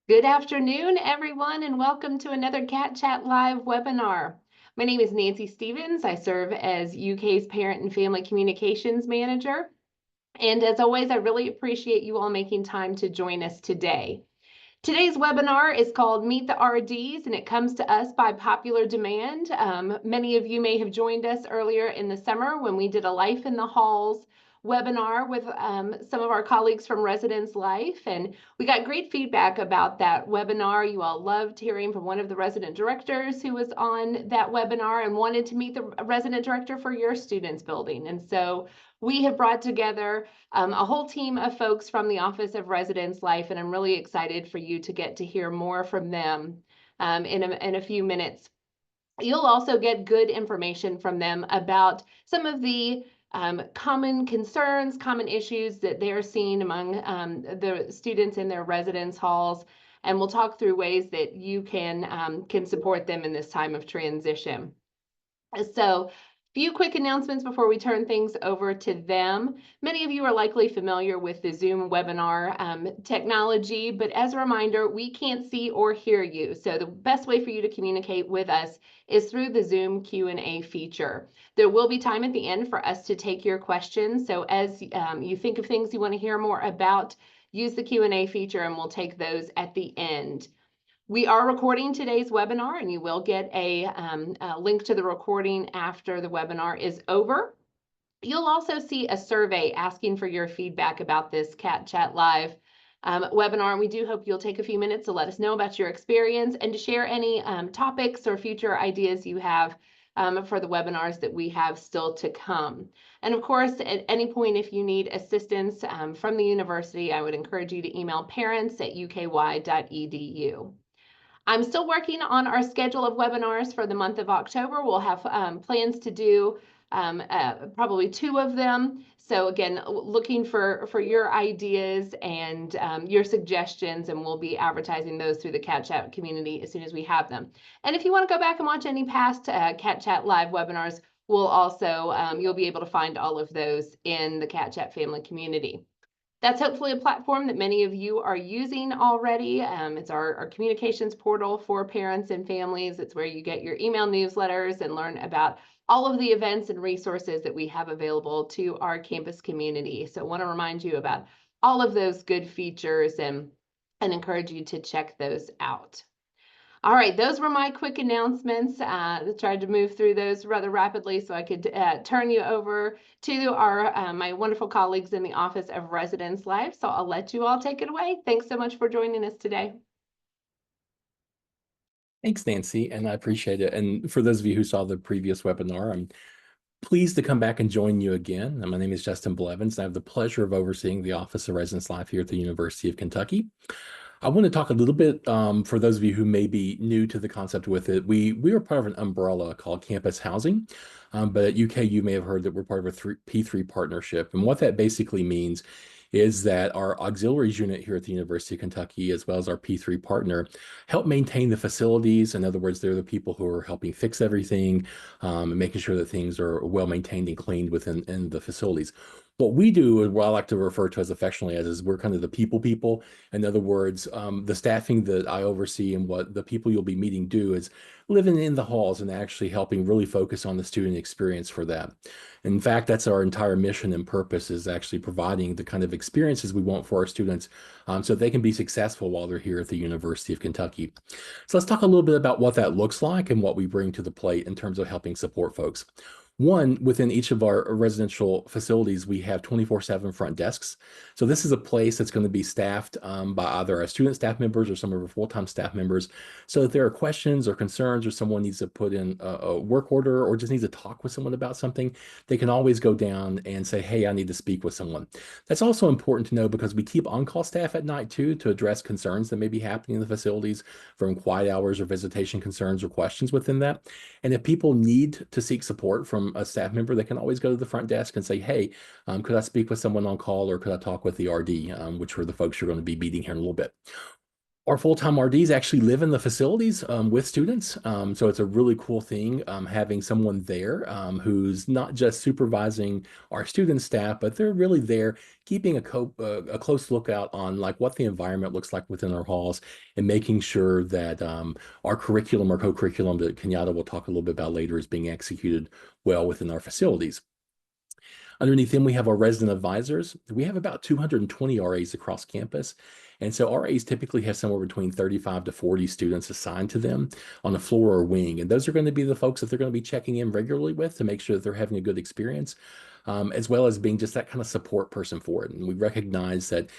Good afternoon, everyone, and welcome to another Cat Chat Live webinar. My name is Nancy Stevens. I serve as UK's Parent and Family Communications Manager. And as always, I really appreciate you all making time to join us today. Today's webinar is called Meet the RDs, and it comes to us by popular demand. Many of you may have joined us earlier in the summer when we did a Life in the Halls webinar with some of our colleagues from Residence Life, and we got great feedback about that webinar. You all loved hearing from one of the resident directors who was on that webinar and wanted to meet the resident director for your students' building. And so we have brought together a whole team of folks from the Office of Residence Life, and I'm really excited for you to get to hear more from them in a few minutes. You'll also get good information from them about some of the common concerns, common issues that they're seeing among the students in their residence halls, and we'll talk through ways that you can support them in this time of transition. So, few quick announcements before we turn things over to them. Many of you are likely familiar with the Zoom webinar technology, but as a reminder, we can't see or hear you. So the best way for you to communicate with us is through the Zoom Q&A feature. There will be time at the end for us to take your questions. So as you think of things you want to hear more about, use the Q&A feature and we'll take those at the end. We are recording today's webinar, and you will get a link to the recording after the webinar is over. You'll also see a survey asking for your feedback about this Cat Chat Live webinar, and we do hope you'll take a few minutes to let us know about your experience and to share any topics or future ideas you have for the webinars that we have still to come. And of course, at any point, if you need assistance from the university, I would encourage you to email parents@uky.edu. I'm still working on our schedule of webinars for the month of October. We'll have plans to do probably 2 of them. So again, looking for your ideas and your suggestions, and we'll be advertising those through the Cat Chat community as soon as we have them. And if you want to go back and watch any past Cat Chat Live webinars, we'll also, you'll be able to find all of those in the Cat Chat family community. That's hopefully a platform that many of you are using already. It's our communications portal for parents and families. It's where you get your email newsletters and learn about all of the events and resources that we have available to our campus community. So I want to remind you about all of those good features and encourage you to check those out. All right, those were my quick announcements. I tried to move through those rather rapidly so I could turn you over to our my wonderful colleagues in the Office of Residence Life. So I'll let you all take it away. Thanks so much for joining us today. Thanks, Nancy, and I appreciate it. And for those of you who saw the previous webinar, I'm pleased to come back and join you again. My name is Justin Blevins, and I have the pleasure of overseeing the Office of Residence Life here at the University of Kentucky. I want to talk a little bit, for those of you who may be new to the concept with it, we are part of an umbrella called Campus Housing, but at UK you may have heard that we're part of a P3 partnership. And what that basically means is that our auxiliaries unit here at the University of Kentucky, as well as our P3 partner, help maintain the facilities. In other words, they're the people who are helping fix everything and making sure that things are well maintained and cleaned within the facilities. What we do, what I like to refer to as affectionately as, is we're kind of the people. In other words, the staffing that I oversee and what the people you'll be meeting do is living in the halls and actually helping really focus on the student experience for that. In fact, that's our entire mission and purpose, is actually providing the kind of experiences we want for our students so they can be successful while they're here at the University of Kentucky. So let's talk a little bit about what that looks like and what we bring to the plate in terms of helping support folks. One, within each of our residential facilities, we have 24/7 front desks. So this is a place that's going to be staffed by either our student staff members or some of our full-time staff members. So if there are questions or concerns, or someone needs to put in a work order or just needs to talk with someone about something, they can always go down and say, hey, I need to speak with someone. That's also important to know because we keep on-call staff at night too to address concerns that may be happening in the facilities, from quiet hours or visitation concerns or questions within that. And if people need to seek support from a staff member, they can always go to the front desk and say, hey, could I speak with someone on call, or could I talk with the RD, which are the folks you're going to be meeting here in a little bit. Our full-time RDs actually live in the facilities with students. So it's a really cool thing having someone there who's not just supervising our student staff, but they're really there keeping a close lookout on like what the environment looks like within our halls and making sure that our curriculum or co-curriculum that Kenyatta will talk a little bit about later is being executed well within our facilities. Underneath them, we have our resident advisors. We have about 220 RAs across campus. And so RAs typically have somewhere between 35 to 40 students assigned to them on a floor or wing. And those are going to be the folks that they're going to be checking in regularly with to make sure that they're having a good experience, as well as being just that kind of support person for it. And we recognize that,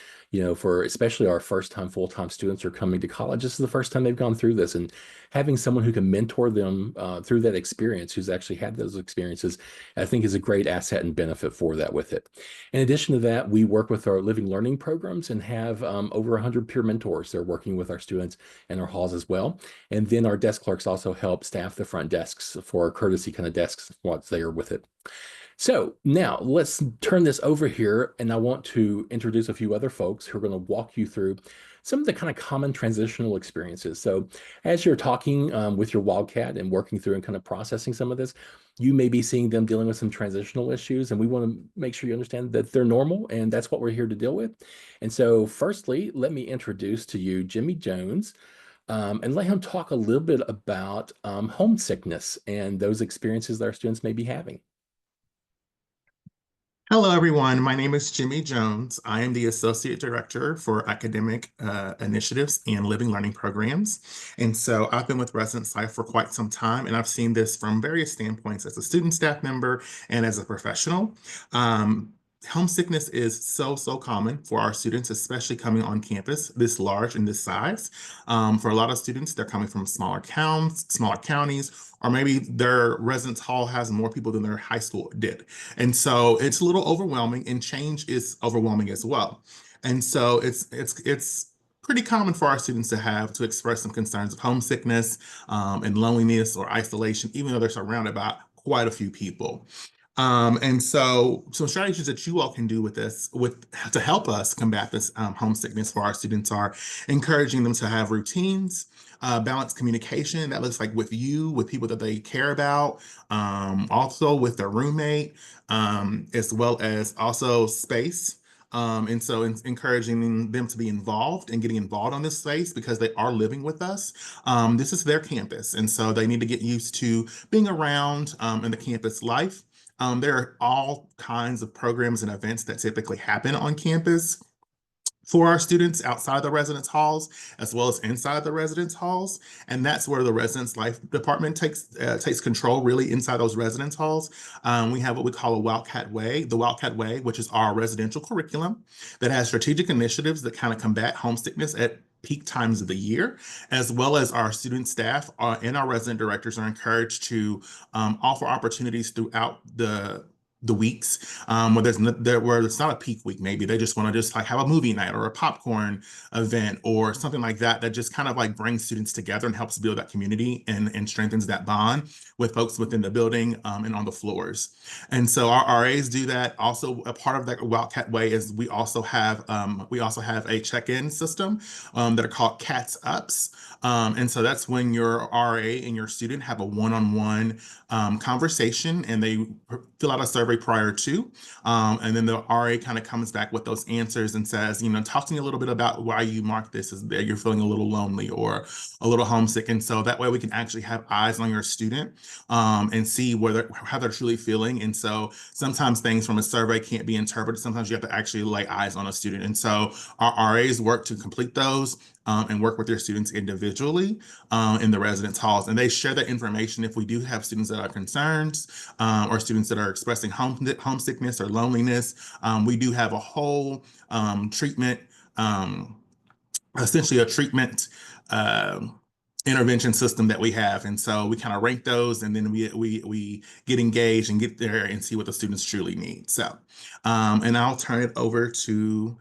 for especially our first time full-time students are coming to college, this is the first time they've gone through this. And having someone who can mentor them through that experience, who's actually had those experiences, I think is a great asset and benefit for that with it. In addition to that, we work with our living learning programs and have over 100 peer mentors. They're working with our students in our halls as well. And then our desk clerks also help staff the front desks for our courtesy kind of desks once they are with it. So now let's turn this over here, and I want to introduce a few other folks who are going to walk you through some of the kind of common transitional experiences. So as you're talking with your Wildcat and working through and kind of processing some of this, you may be seeing them dealing with some transitional issues, and we want to make sure you understand that they're normal, and that's what we're here to deal with. And so firstly, let me introduce to you Jimmy Jones. And let him talk a little bit about homesickness and those experiences that our students may be having. Hello, everyone. My name is Jimmy Jones. I am the Associate Director for Academic Initiatives and Living Learning Programs. And so I've been with Residence Life for quite some time, and I've seen this from various standpoints as a student staff member and as a professional. Homesickness is so common for our students, especially coming on campus this large and this size. For a lot of students, they're coming from smaller towns, smaller counties, or maybe their residence hall has more people than their high school did. And so it's a little overwhelming, and change is overwhelming as well. And so it's pretty common for our students to express some concerns of homesickness and loneliness or isolation, even though they're surrounded by quite a few people. And so some strategies that you all can do with this, to help us combat this homesickness for our students, are encouraging them to have routines, balanced communication that looks like with you, with people that they care about, also with their roommate, as well as also space. And so encouraging them to be involved and getting involved on this space because they are living with us. This is their campus, and so they need to get used to being around in the campus life. There are all kinds of programs and events that typically happen on campus for our students outside the residence halls, as well as inside the residence halls. And that's where the Residence Life Department takes control, really, inside those residence halls. We have what we call a Wildcat Way, the Wildcat Way, which is our residential curriculum that has strategic initiatives that kind of combat homesickness at peak times of the year, as well as our student staff and our resident directors are encouraged to offer opportunities throughout the weeks where it's not a peak week. Maybe they just want to just like have a movie night or a popcorn event or something like that just kind of like brings students together and helps build that community and strengthens that bond with folks within the building and on the floors. And so our RAs do that. Also, a part of that Wildcat Way is we also have a check-in system that are called CATS Ups. And so that's when your RA and your student have a one-on-one conversation, and they fill out a survey prior to, and then the RA kind of comes back with those answers and says, talk to me a little bit about why you marked this as that you're feeling a little lonely or a little homesick. And so that way we can actually have eyes on your student and see how they're truly feeling. And so sometimes things from a survey can't be interpreted. Sometimes you have to actually lay eyes on a student. And so our RAs work to complete those and work with their students individually in the residence halls. And they share that information if we do have students that are concerned or students that are expressing homesickness or loneliness. We do have a whole treatment, essentially a treatment intervention system that we have. And so we kind of rank those, and then we get engaged and get there and see what the students truly need. So, and I'll turn it over to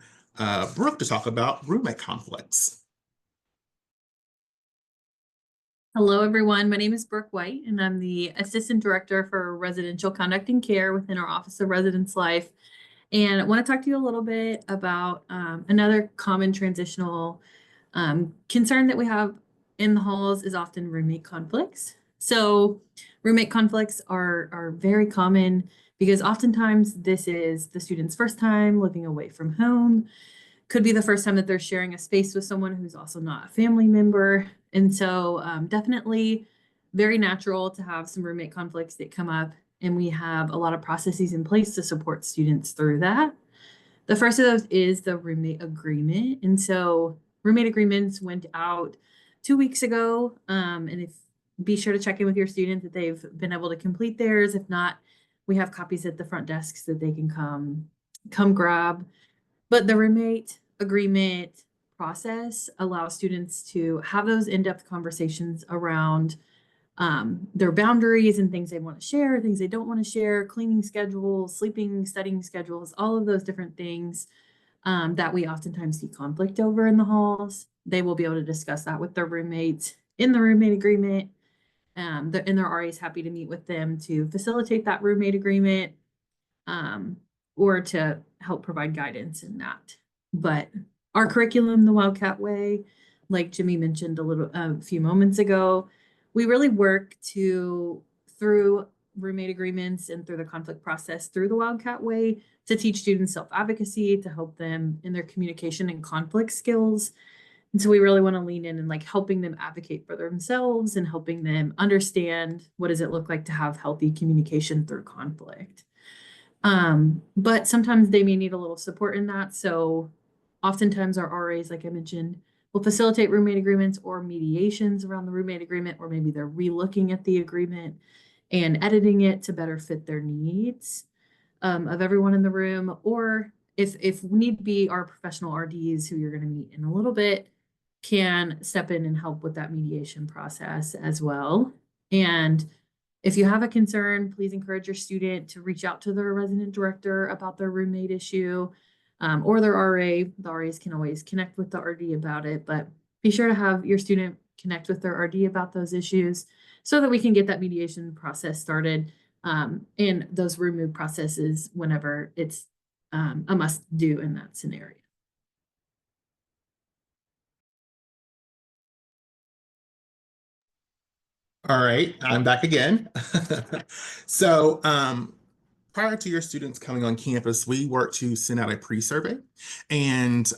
Brooke to talk about roommate conflicts. Hello, everyone. My name is Brooke White, and I'm the Assistant Director for Residential Conduct and Care within our Office of Residence Life. And I want to talk to you a little bit about another common transitional Concern that we have in the halls is often roommate conflicts. So roommate conflicts are very common because oftentimes this is the student's first time living away from home. Could be the first time that they're sharing a space with someone who's also not a family member. And so definitely very natural to have some roommate conflicts that come up. And we have a lot of processes in place to support students through that. The first of those is the roommate agreement. And so roommate agreements went out 2 weeks ago. And if be sure to check in with your student that they've been able to complete theirs. If not, we have copies at the front desks that they can come grab. But the roommate agreement process allows students to have those in-depth conversations around their boundaries and things they want to share, things they don't want to share, cleaning schedules, sleeping, studying schedules, all of those different things that we oftentimes see conflict over in the halls. They will be able to discuss that with their roommates in the roommate agreement. And they're always happy to meet with them to facilitate that roommate agreement or to help provide guidance in that. But our curriculum, the Wildcat Way, like Jimmy mentioned a few moments ago, we really work through roommate agreements and through the conflict process through the Wildcat Way to teach students self-advocacy, to help them in their communication and conflict skills. And so we really want to lean in and like helping them advocate for themselves and helping them understand what does it look like to have healthy communication through conflict. But sometimes they may need a little support in that. So oftentimes our RAs, like I mentioned, will facilitate roommate agreements or mediations around the roommate agreement, or maybe they're re-looking at the agreement and editing it to better fit their needs of everyone in the room. Or if need be, our professional RDs, who you're going to meet in a little bit, can step in and help with that mediation process as well. And if you have a concern, please encourage your student to reach out to their resident director about their roommate issue or their RA. The RAs can always connect with the RD about it, but be sure to have your student connect with their RD about those issues so that we can get that mediation process started and those remove processes whenever it's a must do in that scenario. All right, I'm back again. So prior to your students coming on campus, we work to send out a pre-survey and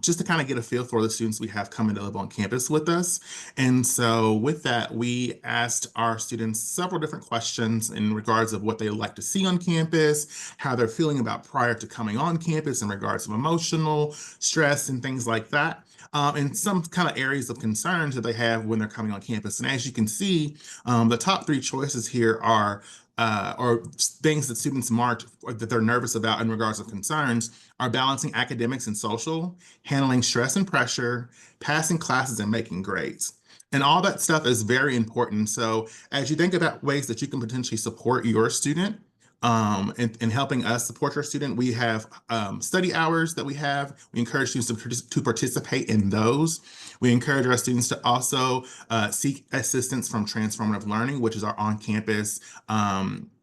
just to kind of get a feel for the students we have coming to live on campus with us. And so with that, we asked our students several different questions in regards of what they like to see on campus, how they're feeling about prior to coming on campus in regards of emotional stress and things like that. And some kind of areas of concerns that they have when they're coming on campus. And as you can see, the top 3 choices here are or things that students marked or that they're nervous about in regards of concerns are balancing academics and social, handling stress and pressure, passing classes and making grades. And all that stuff is very important. So as you think about ways that you can potentially support your student, in helping us support your student, we have study hours that we have. We encourage students to participate in those. We encourage our students to also seek assistance from Transformative Learning, which is our on-campus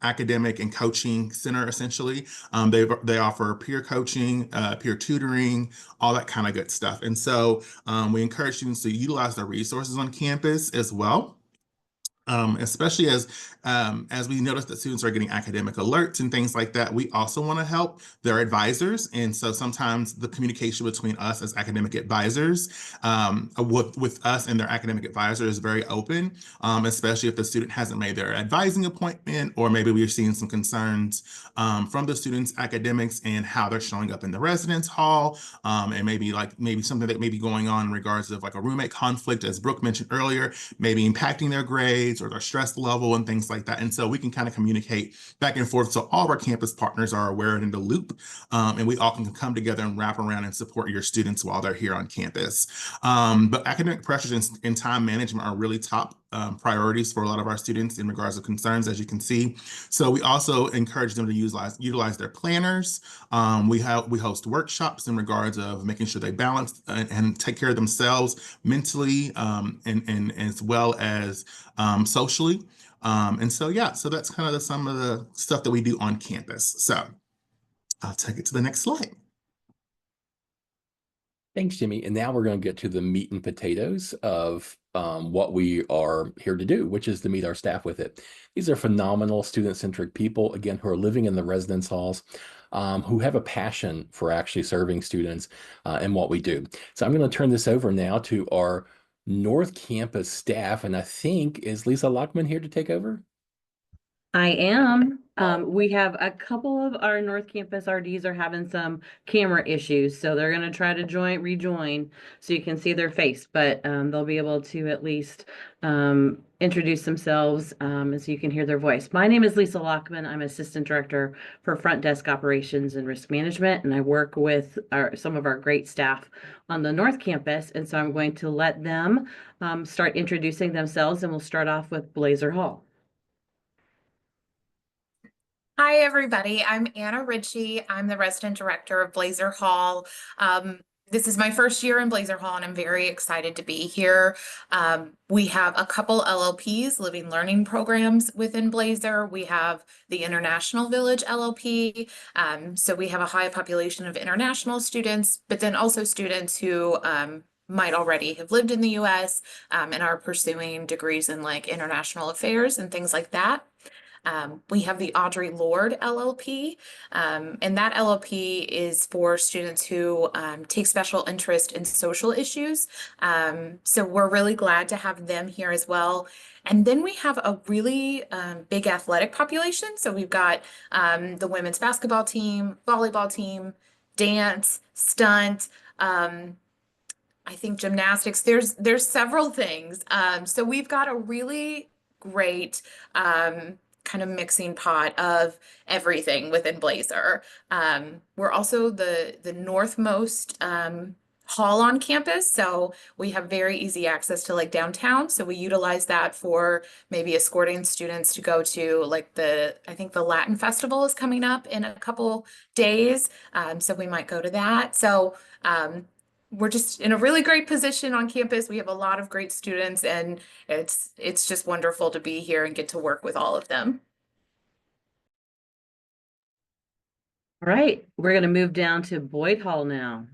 academic and coaching center, essentially. They offer peer coaching, peer tutoring, all that kind of good stuff. And so we encourage students to utilize their resources on campus as well. Especially as we notice that students are getting academic alerts and things like that, we also want to help their advisors. And so sometimes the communication between us as academic advisors with us and their academic advisor is very open, especially if the student hasn't made their advising appointment, or maybe we're seeing some concerns from the students' academics and how they're showing up in the residence hall, and maybe something that may be going on in regards of like a roommate conflict, as Brooke mentioned earlier, maybe impacting their grades or their stress level and things like that. And so we can kind of communicate back and forth so all of our campus partners are aware and in the loop, and we all can come together and wrap around and support your students while they're here on campus. But academic pressures and time management are really top priorities for a lot of our students in regards to concerns, as you can see. So we also encourage them to utilize their planners. We host workshops in regards of making sure they balance and take care of themselves mentally and as well as socially. And so, yeah, so that's kind of some of the stuff that we do on campus. So I'll take it to the next slide. Thanks, Jimmy. And now we're going to get to the meat and potatoes of what we are here to do, which is to meet our staff with it. These are phenomenal student-centric people, again, who are living in the residence halls, who have a passion for actually serving students in what we do. So I'm going to turn this over now to our North Campus staff, and I think, is Lisa Lockman here to take over? I am. We have a couple of our North Campus RDs are having some camera issues, so they're gonna try to rejoin so you can see their face, but they'll be able to at least introduce themselves and so you can hear their voice. My name is Lisa Lockman. I'm Assistant Director for Front Desk Operations and Risk Management, and I work with some of our great staff on the North Campus, and so I'm going to let them start introducing themselves, and we'll start off with Blazer Hall. Hi, everybody. I'm Anna Ritchie. I'm the resident director of Blazer Hall. This is my first year in Blazer Hall, and I'm very excited to be here. We have a couple LLPs, living learning programs within Blazer. We have the International Village LLP. So we have a high population of international students, but then also students who might already have lived in the US and are pursuing degrees in like international affairs and things like that. We have the Audre Lorde LLP, and that LLP is for students who take special interest in social issues. So we're really glad to have them here as well. And then we have a really big athletic population. So we've got the women's basketball team, volleyball team, dance, stunt, I think gymnastics. There's several things. So we've got a really great kind of mixing pot of everything within Blazer. We're also the northmost hall on campus, so we have very easy access to like downtown. So we utilize that for maybe escorting students to go to like I think the Latin Festival is coming up in a couple days. So we might go to that. So we're just in a really great position on campus. We have a lot of great students, and it's just wonderful to be here and get to work with all of them. All right, we're going to move down to Boyd Hall now.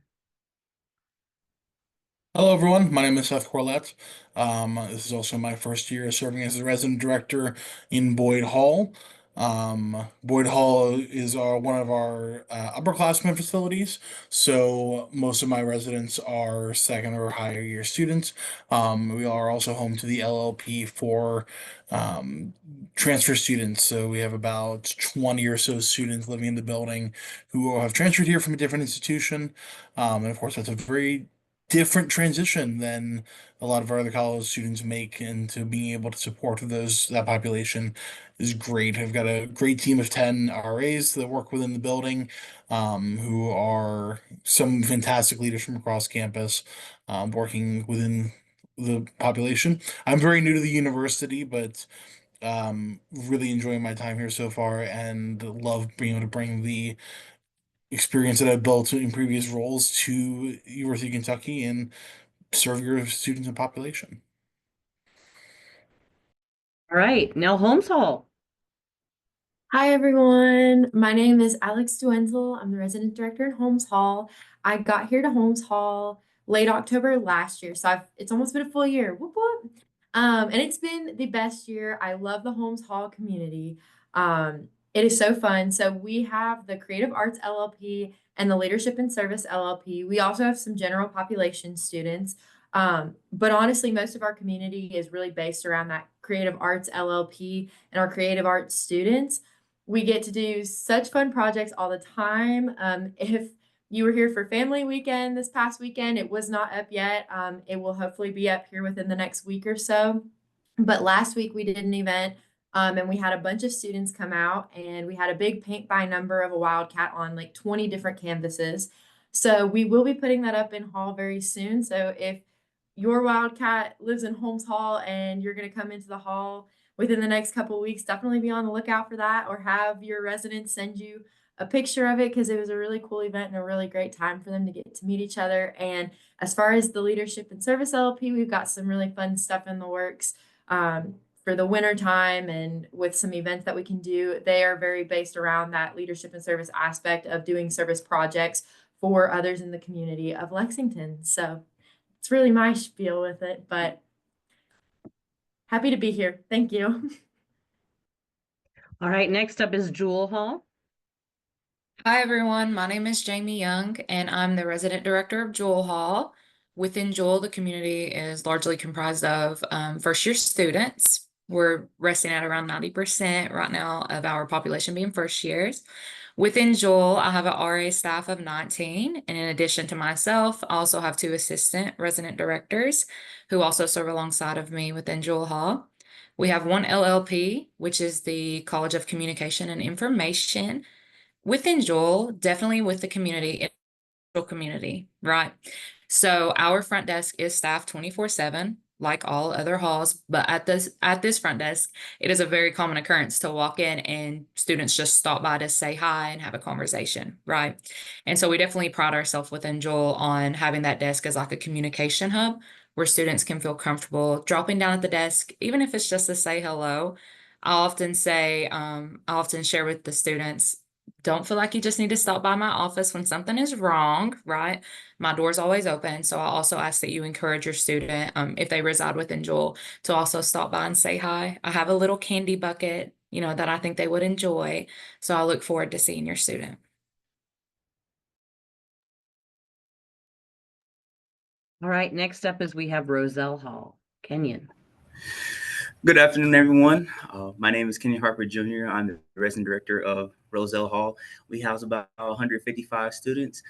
Hello, everyone. My name is Seth Corlett. This is also my first year serving as the resident director in Boyd Hall. Boyd Hall is one of our upperclassmen facilities, so most of my residents are second or higher year students. We are also home to the LLP for transfer students, so we have about 20 or so students living in the building who have transferred here from a different institution, and of course that's a very different transition than a lot of our other college students make, and to being able to support that population is great. I've got a great team of 10 RAs that work within the building, who are some fantastic leaders from across campus, working within the population. I'm very new to the university, but really enjoying my time here so far, and love being able to bring the experience that I've built in previous roles to University of Kentucky and serve your students and population. All right, now Holmes Hall. Hi, everyone. My name is Alex Duenzel. I'm the resident director at Holmes Hall. I got here to Holmes Hall late October last year, so it's almost been a full year. Whoop, whoop. And it's been the best year. I love the Holmes Hall community. It is so fun. So we have the Creative Arts LLP and the Leadership and Service LLP. We also have some general population students. But honestly, most of our community is really based around that Creative Arts LLP and our creative arts students. We get to do such fun projects all the time. If you were here for family weekend this past weekend, it was not up yet. It will hopefully be up here within the next week or so. But last week we did an event, and we had a bunch of students come out, and we had a big paint by number of a wildcat on like 20 different canvases. So we will be putting that up in Hall very soon. So if your wildcat lives in Holmes Hall and you're going to come into the hall within the next couple of weeks, definitely be on the lookout for that, or have your residents send you a picture of it, because it was a really cool event and a really great time for them to get to meet each other. And as far as the Leadership and Service LLP, we've got some really fun stuff in the works for the winter time, and with some events that we can do. They are very based around that leadership and service aspect of doing service projects for others in the community of Lexington. So it's really my spiel with it, but happy to be here. Thank you. All right, next up is Jewel Hall. Hi, everyone. My name is Jamie Young, and I'm the resident director of Jewel Hall. Within Jewel, the community is largely comprised of first-year students. We're resting at around 90% right now of our population being first years. Within Jewel, I have an RA staff of 19, and in addition to myself, I also have 2 assistant resident directors who also serve alongside of me within Jewel Hall. We have 1 LLP, which is the College of Communication and Information. Within Jewel, definitely with the community, right? So our front desk is staffed 24/7, like all other halls, but at this front desk, it is a very common occurrence to walk in and students just stop by to say hi and have a conversation, right? And so we definitely pride ourselves within Jewel on having that desk as like a communication hub where students can feel comfortable dropping down at the desk, even if it's just to say hello. I often share with the students, don't feel like you just need to stop by my office when something is wrong, right? My door's always open. So I also ask that you encourage your student, if they reside within Jewel, to also stop by and say hi. I have a little candy bucket, that I think they would enjoy. So I look forward to seeing your student. All right, next up is we have Roselle Hall. Kenyon. Good afternoon, everyone. My name is Kenyon Harper Jr. I'm the resident director of Roselle Hall. We house about 155 students.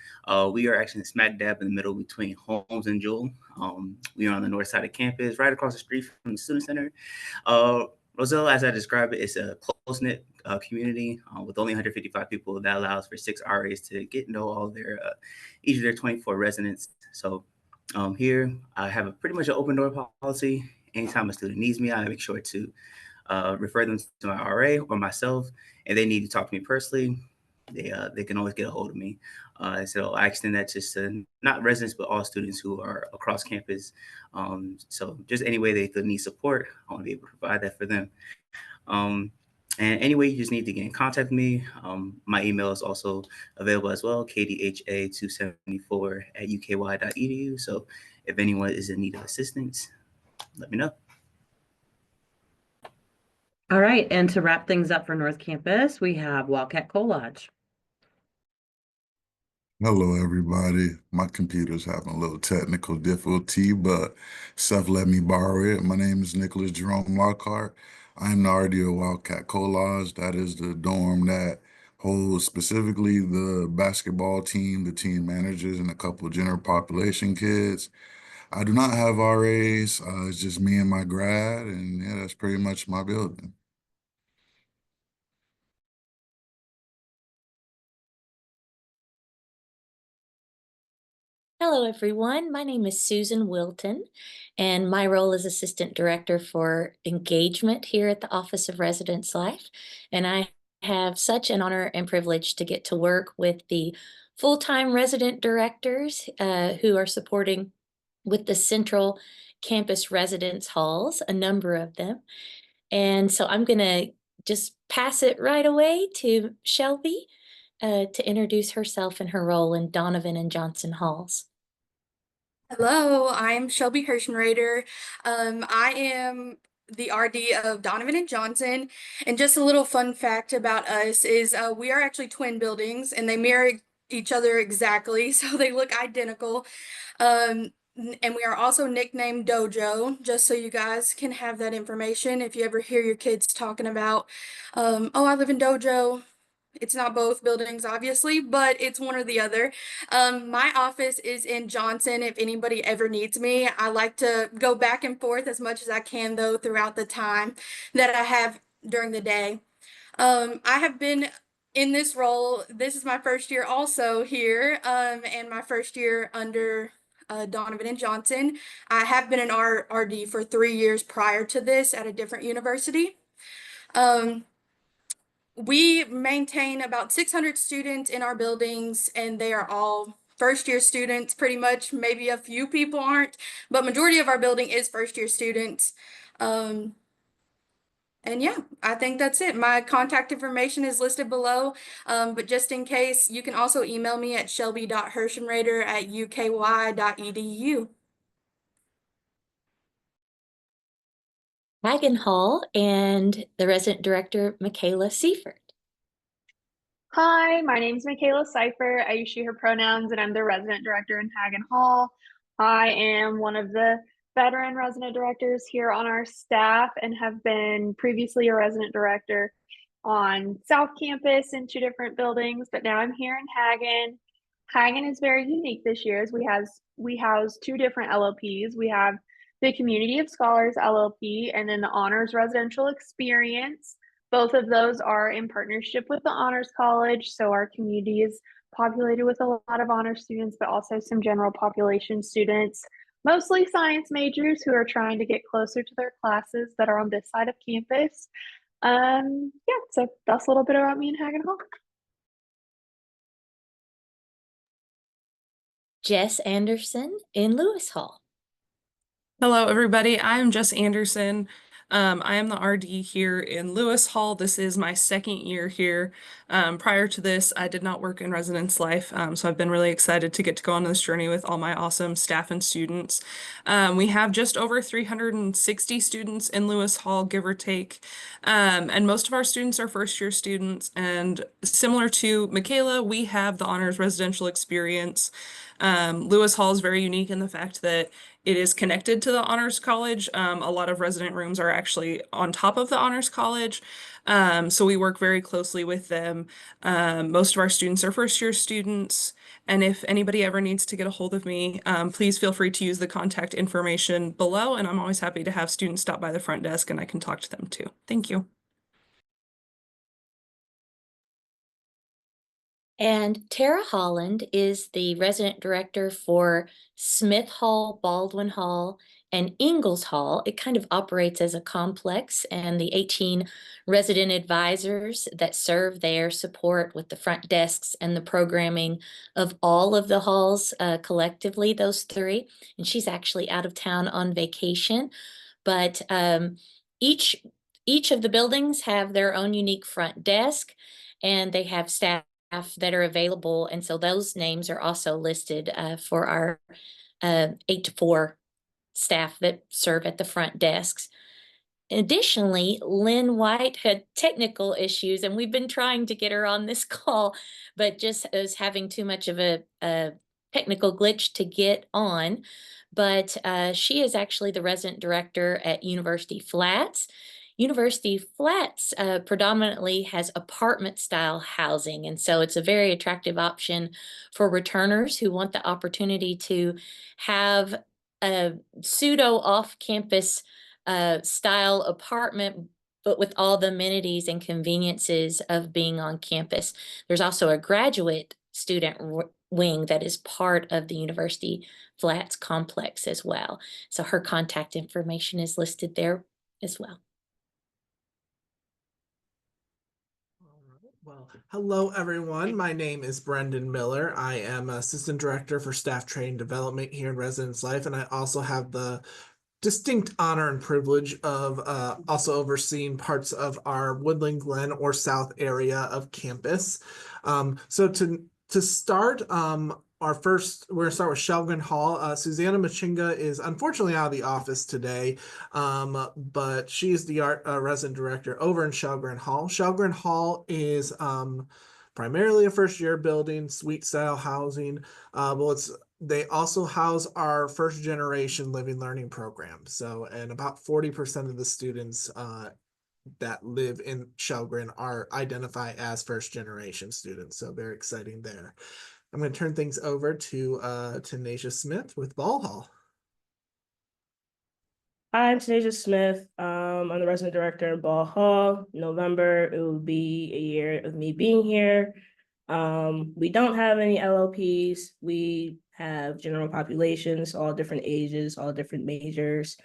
We are actually smack dab in the middle between Holmes and Jewel. We are on the north side of campus, right across the street from the student center. Roselle, as I described it, is a close-knit community with only 155 people. That allows for 6 RAs to get to know all their each of their 24 residents. So here I have pretty much an open door policy. Anytime a student needs me, I make sure to refer them to my RA or myself. If they need to talk to me personally, they can always get a hold of me. So I extend that just to not residents, but all students who are across campus. So just any way they could need support, I want to be able to provide that for them. And anyway, you just need to get in contact with me. My email is also available as well, kdha274@uky.edu. So if anyone is in need of assistance, let me know. All right, and to wrap things up for North Campus, we have Wildcat Coal Lodge. Hello, everybody. My computer's having a little technical difficulty, but Seth let me borrow it. My name is Nicholas Jerome Lockhart. I'm the RD of Wildcat Coal Lodge. That is the dorm that holds specifically the basketball team, the team managers, and a couple of general population kids. I do not have RAs. It's just me and my grad, and yeah, that's pretty much my building. Hello, everyone. My name is Susan Wilton, and my role is Assistant Director for Engagement here at the Office of Residence Life. And I have such an honor and privilege to get to work with the full-time resident directors who are supporting with the Central Campus Residence Halls, a number of them. And so I'm going to just pass it right away to Shelby to introduce herself and her role in Donovan and Johnson Halls. Hello, I'm Shelby Hirschenrader. I am the RD of Donovan and Johnson. And just a little fun fact about us is we are actually twin buildings and they mirror each other exactly, so they look identical. And we are also nicknamed Dojo, just so you guys can have that information if you ever hear your kids talking about, oh, I live in Dojo. It's not both buildings, obviously, but it's one or the other. My office is in Johnson if anybody ever needs me. I like to go back and forth as much as I can, though, throughout the time that I have during the day. I have been in this role. This is my first year also here, and my first year under Donovan and Johnson. I have been an RD for 3 years prior to this at a different university. We maintain about 600 students in our buildings, and they are all first-year students, pretty much. Maybe a few people aren't, but majority of our building is first-year students. And And yeah, I think that's it. My contact information is listed below, but just in case, you can also email me at shelby.hershenrader@uky.edu. Hagen Hall and the resident director, Michaela Seifert. Hi, my name is Michaela Seifert. I use she, her pronouns, and I'm the resident director in Hagen Hall. I am one of the veteran resident directors here on our staff and have been previously a resident director on South Campus in 2 different buildings, but now I'm here in Hagen. Hagen is very unique this year as we house 2 different LLPs. We have the Community of Scholars LLP and then the Honors Residential Experience. Both of those are in partnership with the Honors College, so our community is populated with a lot of honor students, but also some general population students, mostly science majors who are trying to get closer to their classes that are on this side of campus. Yeah, so that's a little bit about me and Hagen Hall. Jess Anderson in Lewis Hall. Hello, everybody. I'm Jess Anderson. I am the RD here in Lewis Hall. This is my 2nd year here. Prior to this, I did not work in residence life, so I've been really excited to get to go on this journey with all my awesome staff and students. We have just over 360 students in Lewis Hall, give or take, and most of our students are first-year students. And similar to Michaela, we have the Honors Residential Experience. Lewis Hall is very unique in the fact that it is connected to the Honors College. A lot of resident rooms are actually on top of the Honors College. So we work very closely with them. Most of our students are first-year students. And if anybody ever needs to get a hold of me, please feel free to use the contact information below. And I'm always happy to have students stop by the front desk and I can talk to them too. Thank you. And Tara Holland is the resident director for Smith Hall, Baldwin Hall, and Ingalls Hall. It kind of operates as a complex, and the 18 resident advisors that serve there support with the front desks and the programming of all of the halls collectively, those 3. And she's actually out of town on vacation, but each of the buildings have their own unique front desk, and they have staff that are available, and so those names are also listed for our 8 to 4 staff that serve at the front desks. Additionally, Lynn White had technical issues, and we've been trying to get her on this call, but just is having too much of a technical glitch to get on. But she is actually the resident director at University Flats. University Flats predominantly has apartment-style housing, and so it's a very attractive option for returners who want the opportunity to have a pseudo off-campus style apartment, but with all the amenities and conveniences of being on campus. There's also a graduate student wing that is part of the University Flats complex as well. So her contact information is listed there as well. Well, hello everyone. My name is Brendan Miller. I am Assistant Director for Staff Training Development here in Residence Life, and I also have the distinct honor and privilege of also overseeing parts of our Woodland Glen or South area of campus. So to start, we're going to start with Shelgren Hall. Susanna Machinga is unfortunately out of the office today, but she is the resident director over in Shelgren Hall. Shelgren Hall is primarily a first-year building, suite-style housing. They also house our first-generation living learning program. So, and about 40% of the students that live in Shelgren identify as first-generation students. So very exciting there. I'm going to turn things over to Tanisha Smith with Ball Hall. Hi, I'm Tanisha Smith. I'm the resident director in Ball Hall. November, it will be a year of me being here. We don't have any LLPs. We have general populations, all different ages, all different majors.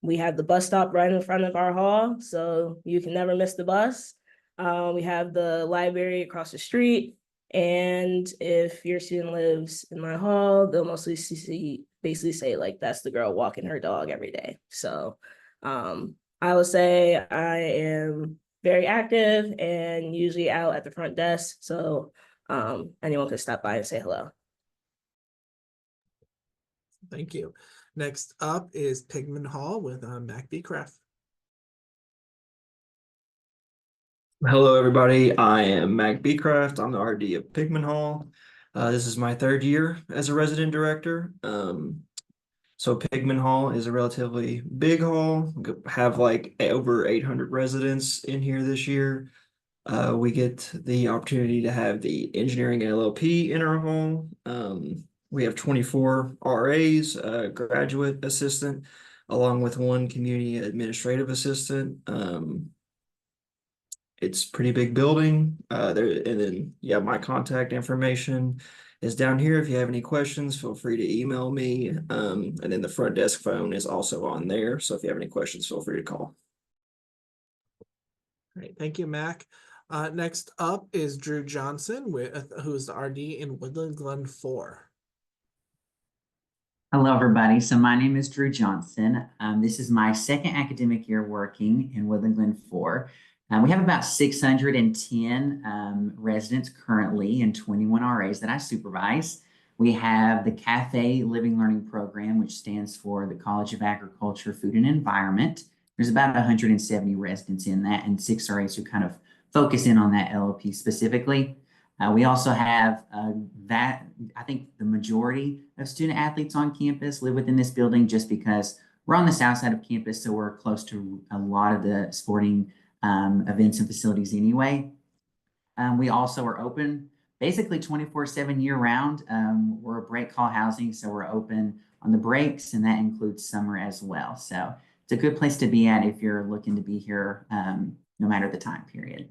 We have the bus stop right in front of our hall, so you can never miss the bus. We have the library across the street. And if your student lives in my hall, they'll mostly basically say like, that's the girl walking her dog every day. So I would say I am very active and usually out at the front desk, so anyone can stop by and say hello. Thank you. Next up is Pigman Hall with Mac Beecraft. Hello, everybody. I am Mac Beecraft. I'm the RD of Pigman Hall. This is my third year as a resident director. So Pigman Hall is a relatively big hall. We have like over 800 residents in here this year. We get the opportunity to have the engineering LLP in our hall. We have 24 RAs, graduate assistant, along with one community administrative assistant. It's a pretty big building. And then my contact information is down here. If you have any questions, feel free to email me. And then the front desk phone is also on there. So if you have any questions, feel free to call. Great, thank you, Mac. Next up is Drew Johnson, who's the RD in Woodland Glen 4. Hello, everybody. So my name is Drew Johnson. This is my second academic year working in Woodland Glen 4. We have about 610 residents currently and 21 RAs that I supervise. We have the Cafe Living Learning Program, which stands for the College of Agriculture, Food and Environment. There's about 170 residents in that and 6 RAs who kind of focus in on that LLP specifically. We also have I think the majority of student athletes on campus live within this building just because we're on the south side of campus, so we're close to a lot of the sporting events and facilities anyway. We also are open basically 24/7 year round. We're a break call housing, so we're open on the breaks, and that includes summer as well. So it's a good place to be at if you're looking to be here no matter the time period.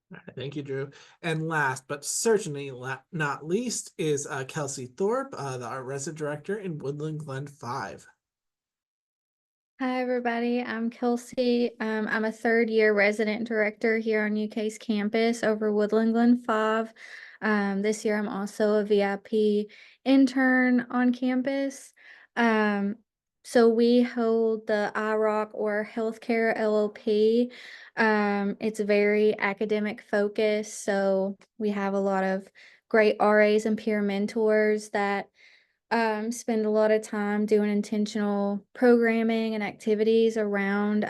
All right, thank you, Drew. And last, but certainly not least, is Kelsey Thorpe, our resident director in Woodland Glen 5. Hi, everybody. I'm Kelsey. I'm a third-year resident director here on UK's campus over Woodland Glen 5. This year, I'm also a VIP intern on campus. So we hold the IROC or Healthcare LLP. It's very academic focused, so we have a lot of great RAs and peer mentors that spend a lot of time doing intentional programming and activities around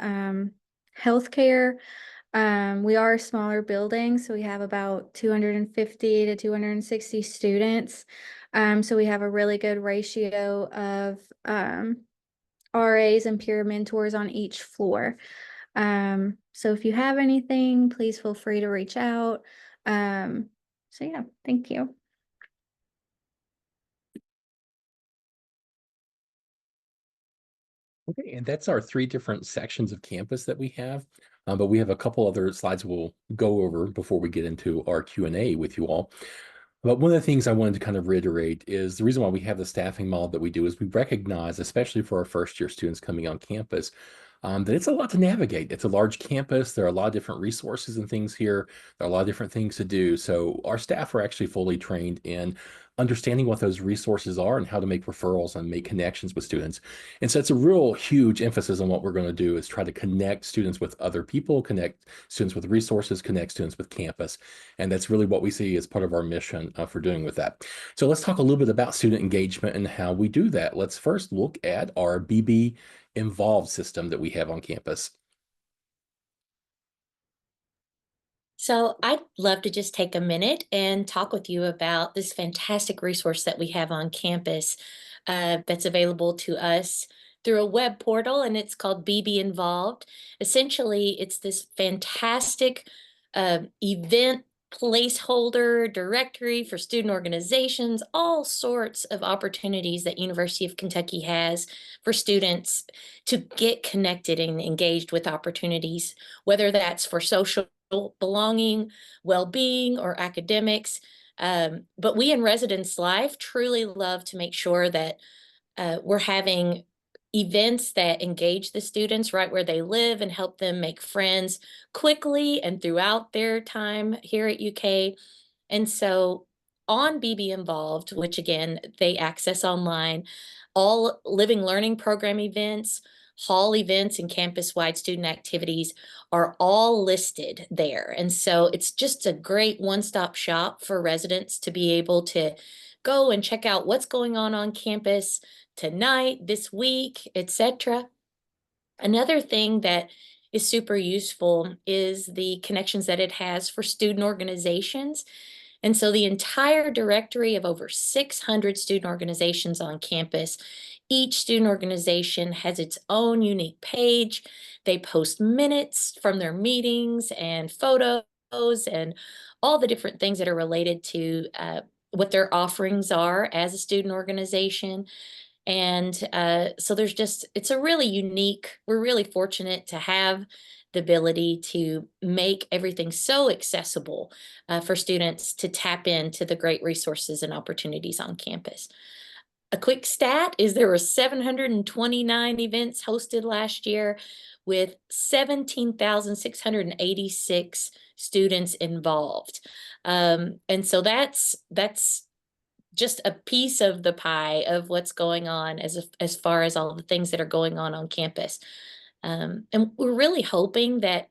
healthcare. We are a smaller building, so we have about 250 to 260 students. So we have a really good ratio of RAs and peer mentors on each floor. So if you have anything, please feel free to reach out. So yeah, thank you. Okay, and that's our 3 different sections of campus that we have. But we have a couple other slides we'll go over before we get into our Q&A with you all. But one of the things I wanted to kind of reiterate is the reason why we have the staffing model that we do is we recognize, especially for our first-year students coming on campus, that it's a lot to navigate. It's a large campus. There are a lot of different resources and things here. There are a lot of different things to do. So our staff are actually fully trained in understanding what those resources are and how to make referrals and make connections with students. And so it's a real huge emphasis on what we're going to do is try to connect students with other people, connect students with resources, connect students with campus. And that's really what we see as part of our mission for doing with that. So let's talk a little bit about student engagement and how we do that. Let's first look at our BB Involved system that we have on campus. So I'd love to just take a minute and talk with you about this fantastic resource that we have on campus that's available to us through a web portal, and it's called BB Involved. Essentially, it's this fantastic event placeholder directory for student organizations, all sorts of opportunities that University of Kentucky has for students to get connected and engaged with opportunities, whether that's for social belonging, well-being, or academics. But we in Residence Life truly love to make sure that we're having events that engage the students right where they live and help them make friends quickly and throughout their time here at UK. And so on BB Involved, which again, they access online, all living learning program events, hall events and campus-wide student activities are all listed there. And so it's just a great one-stop shop for residents to be able to go and check out what's going on campus tonight, this week, etc. Another thing that is super useful is the connections that it has for student organizations. And so the entire directory of over 600 student organizations on campus, each student organization has its own unique page. They post minutes from their meetings and photos and all the different things that are related to what their offerings are as a student organization. And so it's a really unique, we're really fortunate to have the ability to make everything so accessible for students to tap into the great resources and opportunities on campus. A quick stat is there were 729 events hosted last year with 17,686 students involved. And so that's just a piece of the pie of what's going on as far as all the things that are going on campus. And we're really hoping that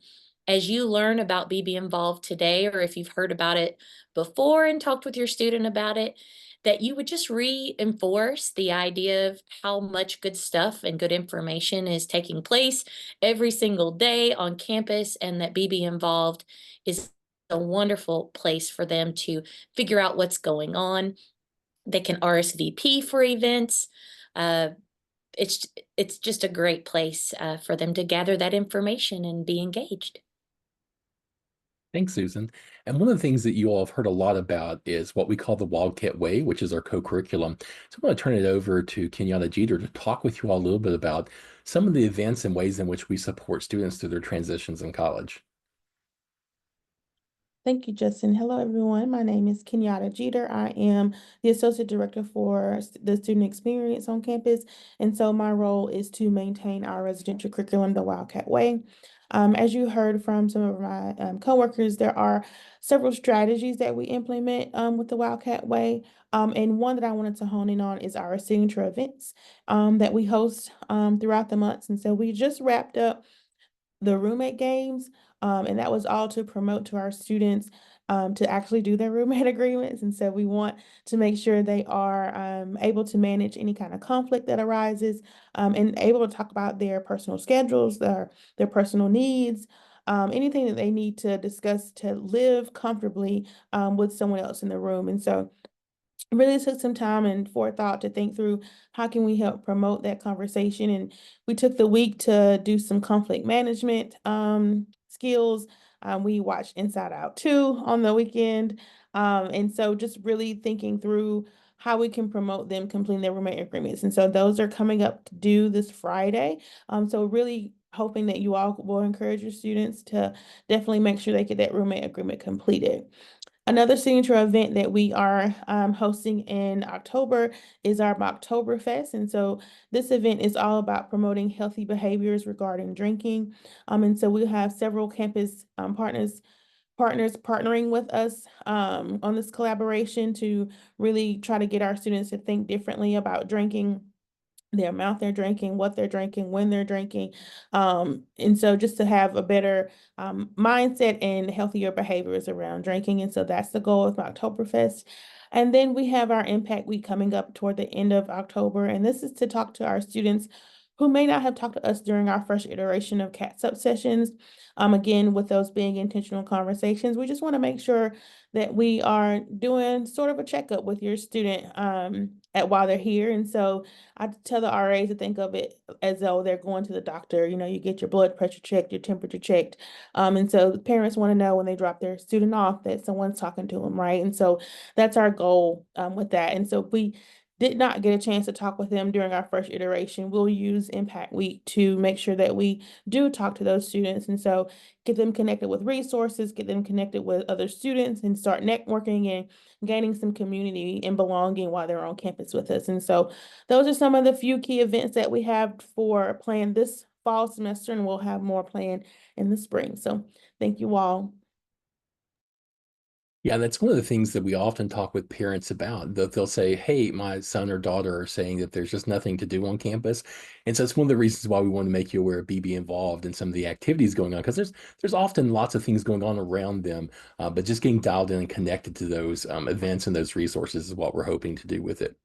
as you learn about BB Involved today, or if you've heard about it before and talked with your student about it, that you would just reinforce the idea of how much good stuff and good information is taking place every single day on campus, and that BB Involved is a wonderful place for them to figure out what's going on. They can RSVP for events. It's just a great place for them to gather that information and be engaged. Thanks, Susan. And one of the things that you all have heard a lot about is what we call the Wildcat Way, which is our co-curriculum. So I'm going to turn it over to Kenyatta Jeter to talk with you all a little bit about some of the events and ways in which we support students through their transitions in college. Thank you, Justin. Hello, everyone. My name is Kenyatta Jeter. I am the Associate Director for the Student Experience on campus. And so my role is to maintain our residential curriculum, the Wildcat Way. As you heard from some of my coworkers, there are several strategies that we implement with the Wildcat Way. And one that I wanted to hone in on is our signature events that we host throughout the months. And so we just wrapped up the roommate games, and that was all to promote to our students to actually do their roommate agreements. And so we want to make sure they are able to manage any kind of conflict that arises and able to talk about their personal schedules, their personal needs, anything that they need to discuss to live comfortably with someone else in the room. And so really took some time and forethought to think through how can we help promote that conversation. And we took the week to do some conflict management skills. We watched Inside Out 2 on the weekend. And so just really thinking through how we can promote them completing their roommate agreements. And so those are coming up due this Friday. So really hoping that you all will encourage your students to definitely make sure they get that roommate agreement completed. Another signature event that we are hosting in October is our Mocktoberfest. And so this event is all about promoting healthy behaviors regarding drinking. And so we have several campus partners partnering with us on this collaboration to really try to get our students to think differently about drinking, the amount they're drinking, what they're drinking, when they're drinking. And so just to have a better mindset and healthier behaviors around drinking. And so that's the goal of Mocktoberfest. And then we have our Impact Week coming up toward the end of October. And this is to talk to our students who may not have talked to us during our first iteration of CATSUP sessions. Again, with those being intentional conversations, we just want to make sure that we are doing sort of a checkup with your student while they're here. And so I tell the RAs to think of it as though they're going to the doctor. You know, you get your blood pressure checked, your temperature checked. And so the parents want to know when they drop their student off that someone's talking to them, right? And so that's our goal with that. And so we did not get a chance to talk with them during our first iteration, we'll use Impact Week to make sure that we do talk to those students. And so get them connected with resources, get them connected with other students, and start networking and gaining some community and belonging while they're on campus with us. And so those are some of the few key events that we have for planned this fall semester, and we'll have more planned in the spring. So thank you all. Yeah, that's one of the things that we often talk with parents about. That they'll say, "Hey, my son or daughter are saying that there's just nothing to do on campus," and so it's one of the reasons why we want to make you aware of BB involved in some of the activities going on, because there's often lots of things going on around them, but just getting dialed in and connected to those events and those resources is what we're hoping to do with it.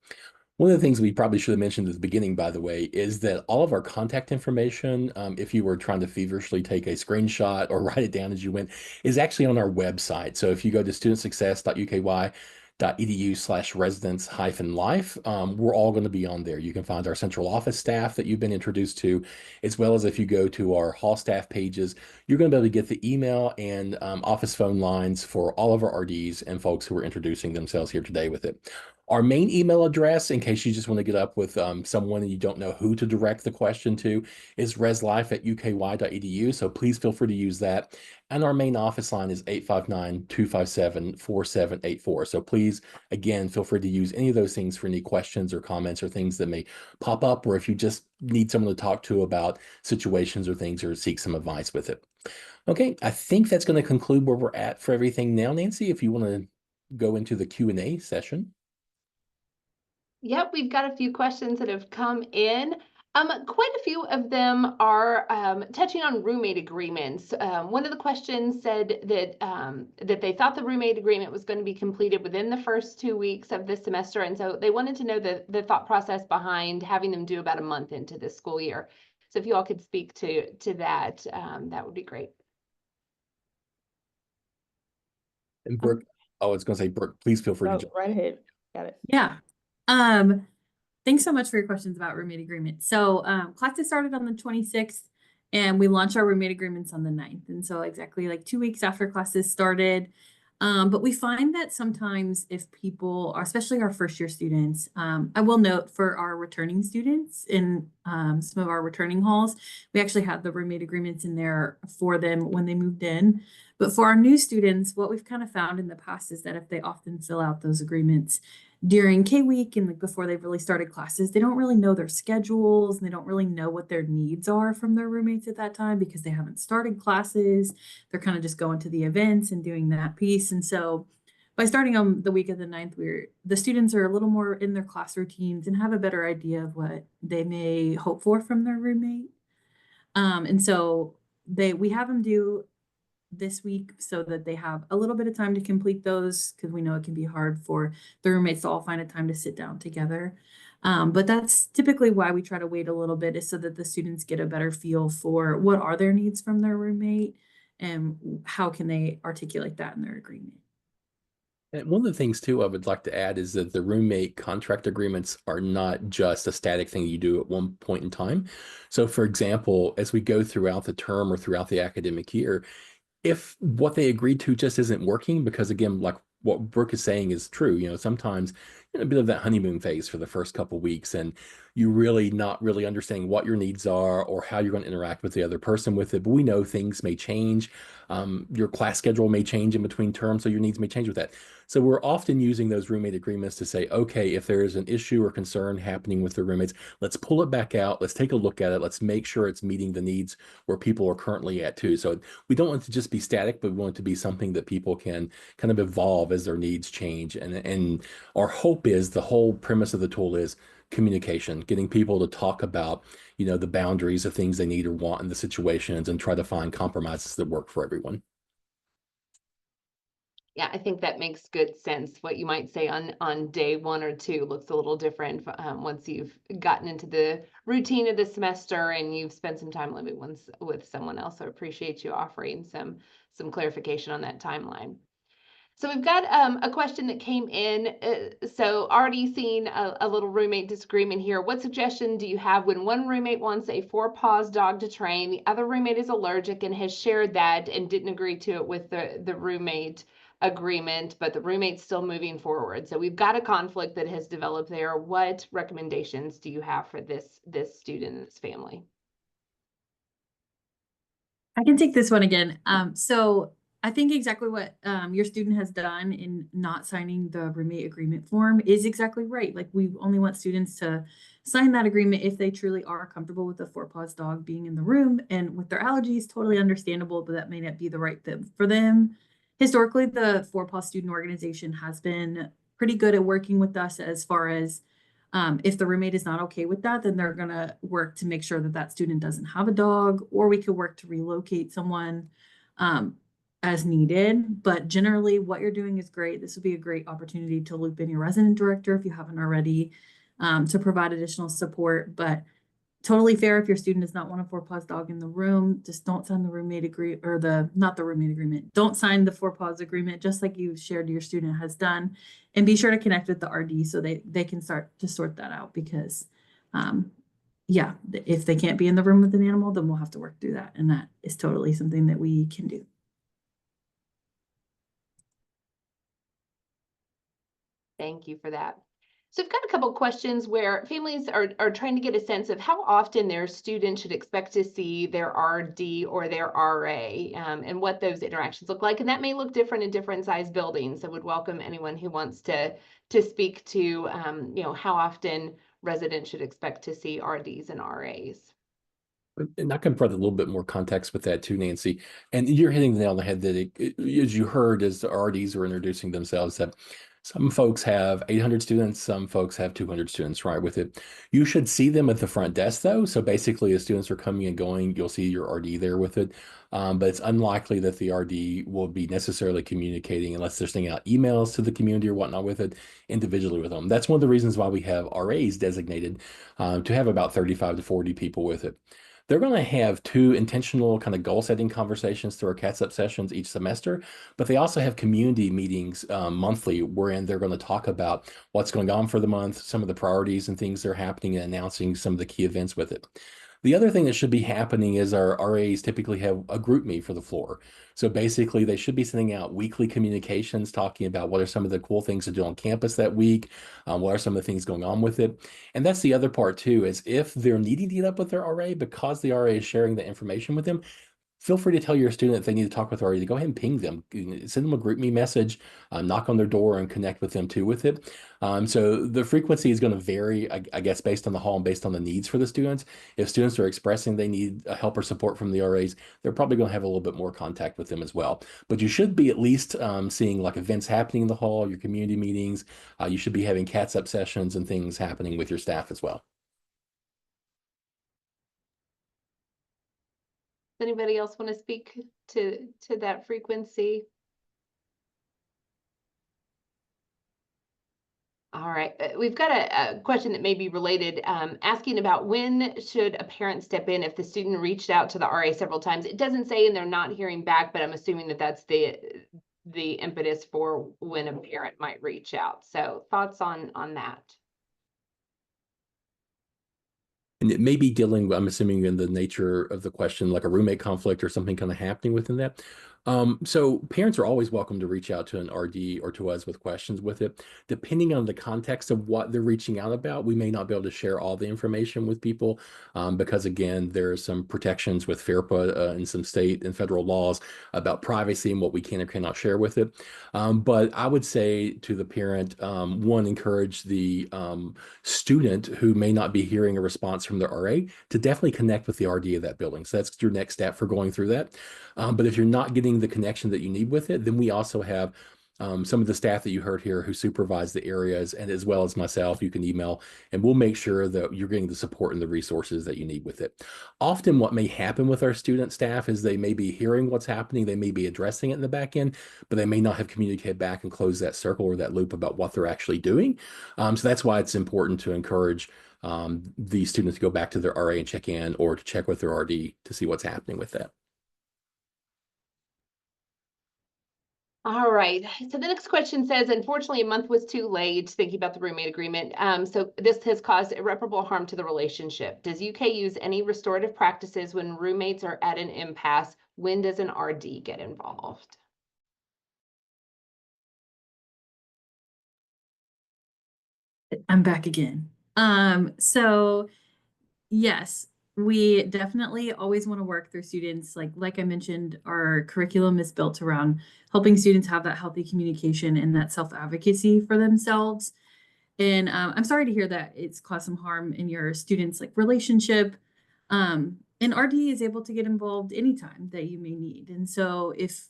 One of the things we probably should have mentioned at the beginning, by the way, is that all of our contact information, if you were trying to feverishly take a screenshot or write it down as you went, is actually on our website. So if you go to studentsuccess.uky.edu/residence-life, we're all going to be on there. You can find our central office staff that you've been introduced to, as well as if you go to our hall staff pages, you're going to be able to get the email and office phone lines for all of our RDs and folks who are introducing themselves here today with it. Our main email address, in case you just want to get up with someone and you don't know who to direct the question to, is reslife@uky.edu. So please feel free to use that. And our main office line is 859-257-4784. So please, again, feel free to use any of those things for any questions or comments or things that may pop up, or if you just need someone to talk to about situations or things or seek some advice with it. Okay, I think that's going to conclude where we're at for everything now. Nancy, if you want to go into the Q&A session. Yep, we've got a few questions that have come in. Quite a few of them are touching on roommate agreements. One of the questions said that that they thought the roommate agreement was going to be completed within the first 2 weeks of the semester, and so they wanted to know the thought process behind having them do about a month into the school year. So if you all could speak to that, that would be great. And Brooke, I was going to say, Brooke, please feel free to jump. Right ahead. Got it. Yeah. Thanks so much for your questions about roommate agreement. So classes started on the 26th and we launched our roommate agreements on the 9th. And so exactly like 2 weeks after classes started. But we find that sometimes if people, especially our first year students, I will note for our returning students in some of our returning halls, we actually have the roommate agreements in there for them when they moved in. But for our new students, what we've kind of found in the past is that if they often fill out those agreements during K week and like before they've really started classes, they don't really know their schedules and they don't really know what their needs are from their roommates at that time because they haven't started classes. They're kind of just going to the events and doing that piece. And so by starting on the week of the 9th, the students are a little more in their class routines and have a better idea of what they may hope for from their roommate. And so we have them do this week so that they have a little bit of time to complete those, because we know it can be hard for the roommates to all find a time to sit down together. But that's typically why we try to wait a little bit, is so that the students get a better feel for what are their needs from their roommate and how can they articulate that in their agreement. And one of the things too I would like to add is that the roommate contract agreements are not just a static thing you do at one point in time. So for example, as we go throughout the term or throughout the academic year, if what they agreed to just isn't working, because again, like what Brooke is saying is true, sometimes a bit of that honeymoon phase for the first couple of weeks, and you really not really understanding what your needs are or how you're going to interact with the other person with it. But we know things may change. Your class schedule may change in between terms, so your needs may change with that. So we're often using those roommate agreements to say, okay, if there is an issue or concern happening with the roommates, let's pull it back out. Let's take a look at it. Let's make sure it's meeting the needs where people are currently at too. So we don't want it to just be static, but we want it to be something that people can kind of evolve as their needs change. And our hope is, the whole premise of the tool is communication, getting people to talk about, the boundaries of things they need or want in the situations and try to find compromises that work for everyone. Yeah, I think that makes good sense. What you might say on day 1 or 2 looks a little different once you've gotten into the routine of the semester and you've spent some time living with someone else. So I appreciate you offering some clarification on that timeline. So we've got a question that came in. So already seeing a little roommate disagreement here. What suggestion do you have when one roommate wants a 4-paws dog to train, the other roommate is allergic and has shared that and didn't agree to it with the roommate agreement, but the roommate's still moving forward? So we've got a conflict that has developed there. What recommendations do you have for this student and this family? I can take this one again. So I think exactly what your student has done in not signing the roommate agreement form is exactly right. Like, we only want students to sign that agreement if they truly are comfortable with the 4-paws dog being in the room, and with their allergies, totally understandable, but that may not be the right fit for them. historically, the 4PAW student organization has been pretty good at working with us as far as if the roommate is not okay with that, then they're gonna work to make sure that that student doesn't have a dog, or we could work to relocate someone as needed. But generally, what you're doing is great. This would be a great opportunity to loop in your resident director if you haven't already, to provide additional support. But totally fair if your student does not want a 4PAWS dog in the room, just don't sign the roommate agreement, or not the roommate agreement. Don't sign the 4PAWS agreement, just like you shared your student has done. And be sure to connect with the RD so they can start to sort that out, because yeah, if they can't be in the room with an animal, then we'll have to work through that. And that is totally something that we can do. Thank you for that. So I've got a couple of questions where families are trying to get a sense of how often their student should expect to see their RD or their RA, and what those interactions look like. And that may look different in different size buildings. So would welcome anyone who wants to speak to, you know, how often residents should expect to see RDs and RAs. And I can provide a little bit more context with that too, Nancy. And you're hitting the nail on the head that as you heard, as the RDs are introducing themselves, that some folks have 800 students, some folks have 200 students, right, with it. You should see them at the front desk, though. So basically, as students are coming and going, you'll see your RD there with it. But it's unlikely that the RD will be necessarily communicating unless they're sending out emails to the community or whatnot with it individually with them. That's one of the reasons why we have RAs designated to have about 35 to 40 people with it. They're going to have 2 intentional kind of goal setting conversations through our Cats Up sessions each semester, but they also have community meetings monthly wherein they're going to talk about what's going on for the month, some of the priorities and things that are happening, and announcing some of the key events with it. The other thing that should be happening is our RAs typically have a group meet for the floor. So basically, they should be sending out weekly communications talking about what are some of the cool things to do on campus that week, what are some of the things going on with it. And that's the other part too, is if they're needing to get up with their RA because the RA is sharing the information with them, feel free to tell your student if they need to talk with RA to go ahead and ping them, send them a group me message, knock on their door and connect with them too with it. So the frequency is going to vary, I guess, based on the hall and based on the needs for the students. If students are expressing they need help or support from the RAs, they're probably going to have a little bit more contact with them as well. But you should be at least seeing like events happening in the hall, your community meetings. You should be having Cats Up sessions and things happening with your staff as well. Anybody else want to speak to that frequency? All right, we've got a question that may be related, asking about when should a parent step in if the student reached out to the RA several times. It doesn't say and they're not hearing back, but I'm assuming that that's the impetus for when a parent might reach out. So thoughts on that? And it may be dealing, I'm assuming, in the nature of the question, like a roommate conflict or something kind of happening within that. So parents are always welcome to reach out to an RD or to us with questions with it. Depending on the context of what they're reaching out about, we may not be able to share all the information with people because, again, there are some protections with FERPA and some state and federal laws about privacy and what we can or cannot share with it. But I would say to the parent, one, encourage the student who may not be hearing a response from the RA to definitely connect with the RD of that building. So that's your next step for going through that. But if you're not getting the connection that you need with it, then we also have some of the staff that you heard here who supervise the areas, and as well as myself, you can email and we'll make sure that you're getting the support and the resources that you need with it. Often what may happen with our student staff is they may be hearing what's happening, they may be addressing it in the back end, but they may not have communicated back and closed that circle or that loop about what they're actually doing. So that's why it's important to encourage the students to go back to their RA and check in, or to check with their RD to see what's happening with that. All right, so the next question says, unfortunately, a month was too late, thinking about the roommate agreement. So this has caused irreparable harm to the relationship. Does UK use any restorative practices when roommates are at an impasse? When does an RD get involved? I'm back again. So yes, we definitely always want to work through students. Like I mentioned, our curriculum is built around helping students have that healthy communication and that self-advocacy for themselves. And I'm sorry to hear that it's caused some harm in your students' relationship. And RD is able to get involved anytime that you may need. And so if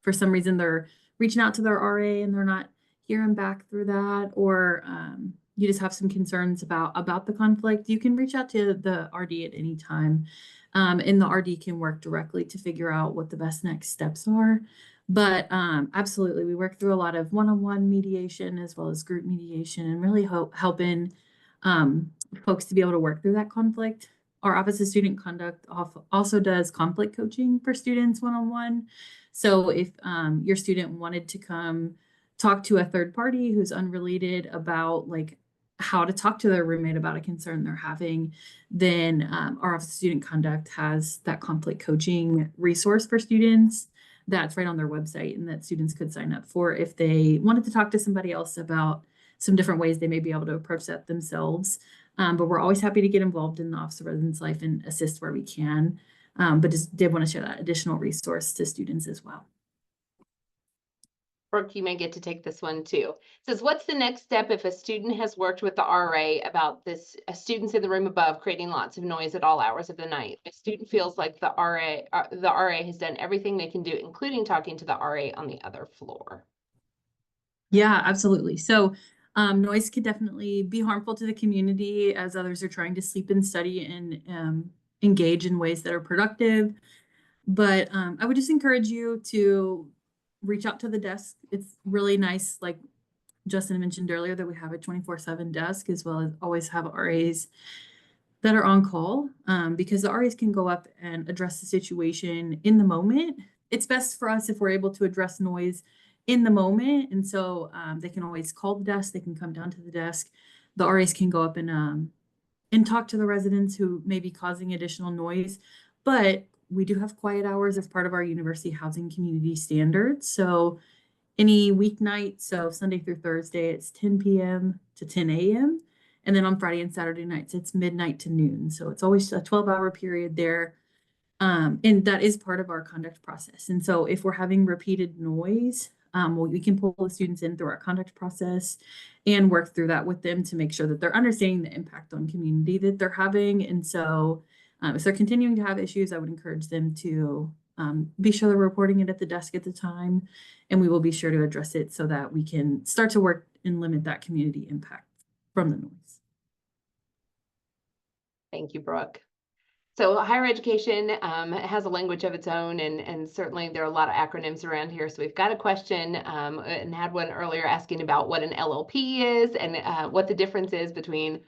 for some reason they're reaching out to their RA and they're not hearing back through that, or you just have some concerns about the conflict, you can reach out to the RD at any time. And the RD can work directly to figure out what the best next steps are. But absolutely, we work through a lot of one-on-one mediation as well as group mediation, and really helping folks to be able to work through that conflict. Our Office of Student Conduct also does conflict coaching for students one-on-one. So if your student wanted to come talk to a third party who's unrelated about like how to talk to their roommate about a concern they're having, then our Office of Student Conduct has that conflict coaching resource for students that's right on their website, and that students could sign up for if they wanted to talk to somebody else about some different ways they may be able to approach that themselves. But we're always happy to get involved in the Office of Residence Life and assist where we can. But just did want to share that additional resource to students as well. Brooke, you may get to take this one too. It says, what's the next step if a student has worked with the RA about this, students in the room above creating lots of noise at all hours of the night? A student feels like the RA has done everything they can do, including talking to the RA on the other floor. Yeah, absolutely. So noise can definitely be harmful to the community as others are trying to sleep and study and engage in ways that are productive. But I would just encourage you to reach out to the desk. It's really nice, like Justin mentioned earlier, that we have a 24/7 desk, as well as always have RAs that are on call, because the RAs can go up and address the situation in the moment. It's best for us if we're able to address noise in the moment. And so they can always call the desk, they can come down to the desk. The RAs can go up and talk to the residents who may be causing additional noise. But we do have quiet hours as part of our university housing community standards. So any weeknight, so Sunday through Thursday, it's 10 p.m. to 10 a.m. And then on Friday and Saturday nights, it's midnight to noon. So it's always a 12-hour period there. And that is part of our conduct process. And so if we're having repeated noise, we can pull the students in through our conduct process and work through that with them to make sure that they're understanding the impact on community that they're having. And so if they're continuing to have issues, I would encourage them to be sure they're reporting it at the desk at the time, and we will be sure to address it so that we can start to work and limit that community impact from the noise. Thank you, Brooke. So higher education has a language of its own, and certainly there are a lot of acronyms around here. So we've got a question and had one earlier asking about what an LLP is and what the difference is between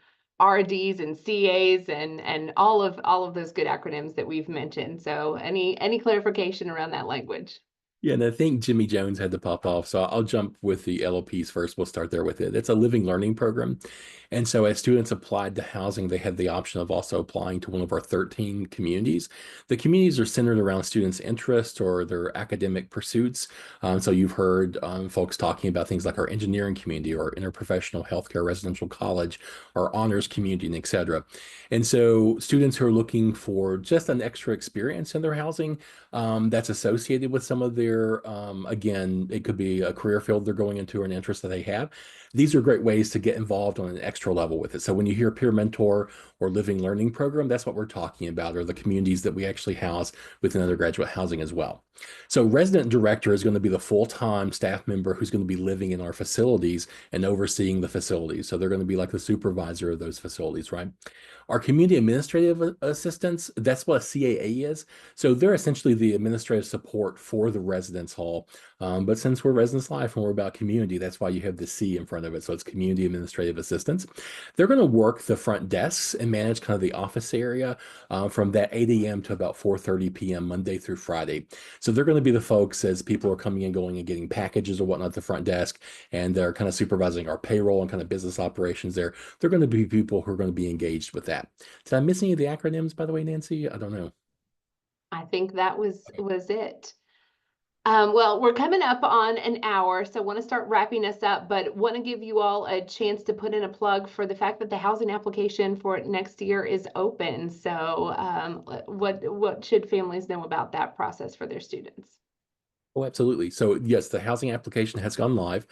RDs and CAs and all of those good acronyms that we've mentioned. So any clarification around that language? Yeah, and I think Jimmy Jones had to pop off, so I'll jump with the LLPs first. We'll start there with it. It's a living learning program. And so as students applied to housing, they had the option of also applying to one of our 13 communities. The communities are centered around students' interests or their academic pursuits. So you've heard folks talking about things like our engineering community or interprofessional healthcare residential college, our honors community, and et cetera. And so students who are looking for just an extra experience in their housing that's associated with some of their, again, it could be a career field they're going into or an interest that they have. These are great ways to get involved on an extra level with it. So when you hear peer mentor or living learning program, that's what we're talking about, or the communities that we actually house within undergraduate housing as well. So resident director is going to be the full-time staff member who's going to be living in our facilities and overseeing the facilities. So they're going to be like the supervisor of those facilities, right? Our community administrative assistants, that's what a CAA is. So they're essentially the administrative support for the residence hall. But since we're Residence Life and we're about community, that's why you have the C in front of it. So it's community administrative assistants. They're going to work the front desks and manage kind of the office area from that 8 a.m. to about 4:30 p.m. Monday through Friday. So they're going to be the folks as people are coming and going and getting packages or whatnot at the front desk, and they're kind of supervising our payroll and kind of business operations there. They're going to be people who are going to be engaged with that. Did I miss any of the acronyms, by the way, Nancy? I don't know. I think that was it. Well, we're coming up on an hour, so I want to start wrapping us up, but want to give you all a chance to put in a plug for the fact that the housing application for next year is open. So what should families know about that process for their students? Oh, absolutely. So yes, the housing application has gone live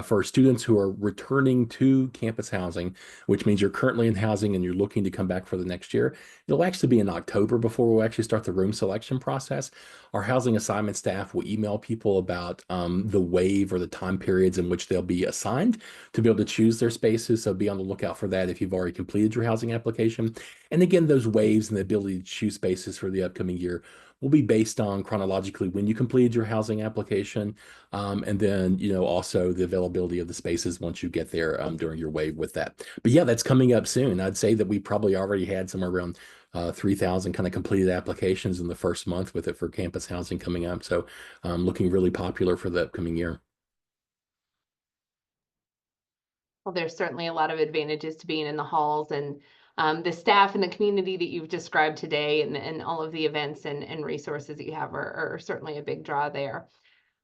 for students who are returning to campus housing, which means you're currently in housing and you're looking to come back for the next year. It'll actually be in October before we'll actually start the room selection process. Our housing assignment staff will email people about the wave or the time periods in which they'll be assigned to be able to choose their spaces. So be on the lookout for that if you've already completed your housing application. And again, those waves and the ability to choose spaces for the upcoming year will be based on chronologically when you completed your housing application, and then also the availability of the spaces once you get there during your wave with that. But yeah, that's coming up soon. I'd say that we probably already had somewhere around 3,000 kind of completed applications in the first month with it for campus housing coming up. So looking really popular for the upcoming year. Well, there's certainly a lot of advantages to being in the halls, and the staff and the community that you've described today, and all of the events and resources that you have are certainly a big draw there.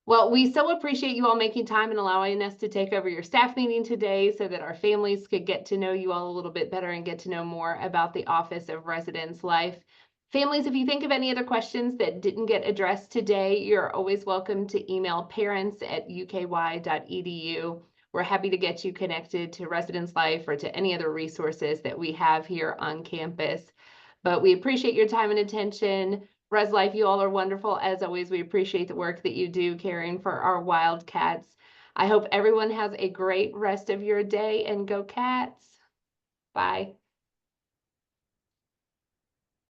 Well, we so appreciate you all making time and allowing us to take over your staff meeting today so that our families could get to know you all a little bit better and get to know more about the Office of Residence Life. Families, if you think of any other questions that didn't get addressed today, you're always welcome to email parents@uky.edu. We're happy to get you connected to Residence Life or to any other resources that we have here on campus. But we appreciate your time and attention. Res Life, you all are wonderful. As always, we appreciate the work that you do caring for our Wildcats. I hope everyone has a great rest of your day, and go Cats. Bye.